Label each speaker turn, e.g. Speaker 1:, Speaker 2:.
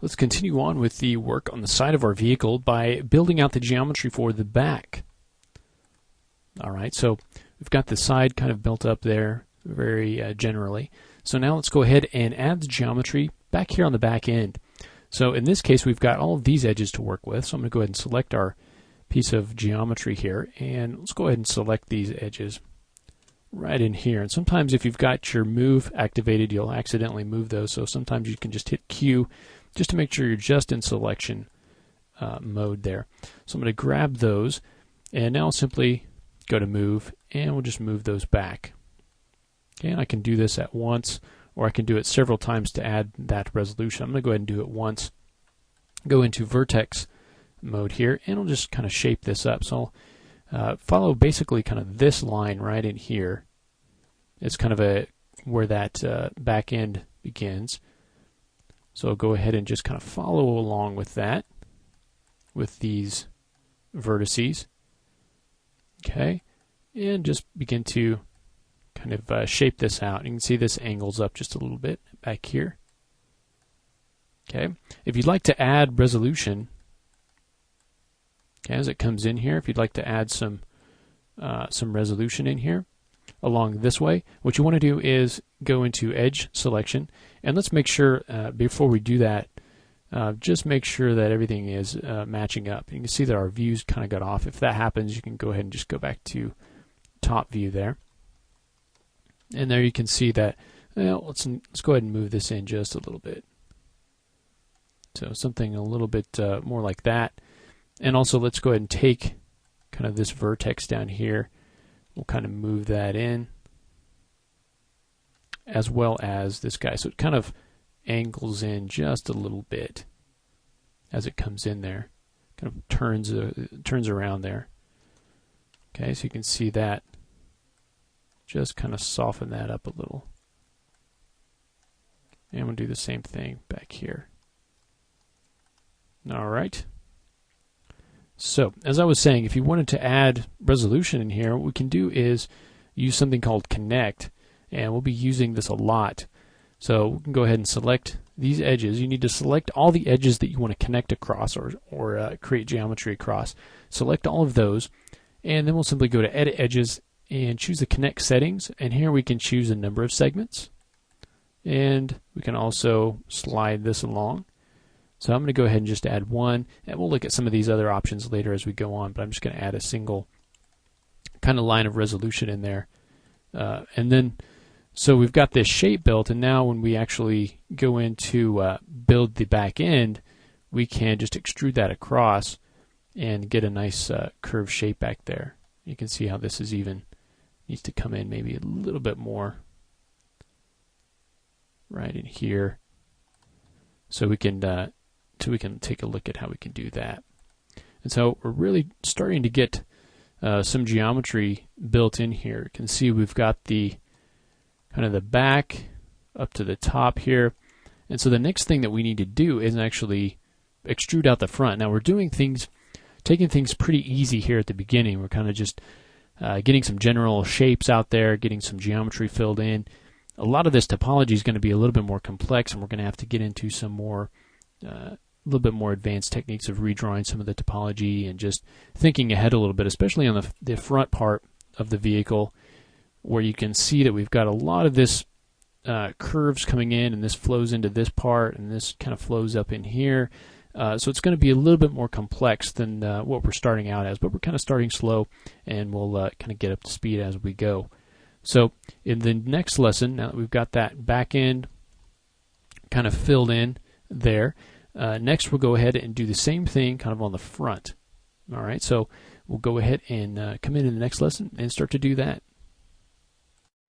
Speaker 1: let's continue on with the work on the side of our vehicle by building out the geometry for the back. Alright, so we've got the side kind of built up there very generally. So now let's go ahead and add the geometry back here on the back end. So in this case we've got all of these edges to work with, so I'm going to go ahead and select our piece of geometry here, and let's go ahead and select these edges right in here. And sometimes if you've got your move activated, you'll accidentally move those, so sometimes you can just hit Q just to make sure you're just in selection mode there. So I'm going to grab those, and now I'll simply go to move, and we'll just move those back. Okay, and I can do this at once, or I can do it several times to add that resolution. I'm going to go ahead and do it once. Go into vertex mode here, and I'll just kind of shape this up. So I'll follow basically kind of this line right in here. It's kind of where that back end begins. So I'll go ahead and just kind of follow along with that, with these vertices. Okay, and just begin to kind of shape this out. You can see this angles up just a little bit back here. Okay, if you'd like to add resolution, okay, as it comes in here, if you'd like to add some resolution in here along this way, what you want to do is go into edge selection, and let's make sure before we do that, just make sure that everything is matching up. You can see that our views kind of got off. If that happens, you can go ahead and just go back to top view there. And there you can see that, well, let's go ahead and move this in just a little bit. So something a little bit more like that. And also let's go ahead and take kind of this vertex down here. We'll kind of move that in, as well as this guy. So it kind of angles in just a little bit as it comes in there. Kind of turns around there. Okay, so you can see that. Just kind of soften that up a little. And we'll do the same thing back here. Alright. So, as I was saying, if you wanted to add resolution in here, what we can do is use something called connect, and we'll be using this a lot. So we can go ahead and select these edges. You need to select all the edges that you want to connect across or create geometry across. Select all of those, and then we'll simply go to Edit Edges and choose the Connect settings, and here we can choose a number of segments, and we can also slide this along. So I'm going to go ahead and just add one, and we'll look at some of these other options later as we go on, but I'm just going to add a single kind of line of resolution in there. And then, so we've got this shape built, and now when we actually go into build the back end, we can just extrude that across and get a nice curved shape back there. You can see how this is even needs to come in maybe a little bit more right in here, so we can take a look at how we can do that. And so we're really starting to get some geometry built in here. You can see we've got the kind of the back up to the top here, and so the next thing that we need to do is actually extrude out the front. Now we're taking things pretty easy here at the beginning. We're kind of just getting some general shapes out there, getting some geometry filled in. A lot of this topology is going to be a little bit more complex, and we're going to have to get into some more a little bit more advanced techniques of redrawing some of the topology and just thinking ahead a little bit, especially on the front part of the vehicle, where you can see that we've got a lot of this curves coming in, and this flows into this part, and this kind of flows up in here. So it's going to be a little bit more complex than what we're starting out as, but we're kind of starting slow, and we'll kind of get up to speed as we go. So in the next lesson, now that we've got that back end kind of filled in there, next we'll go ahead and do the same thing kind of on the front. All right, so we'll go ahead and come in the next lesson and start to do that.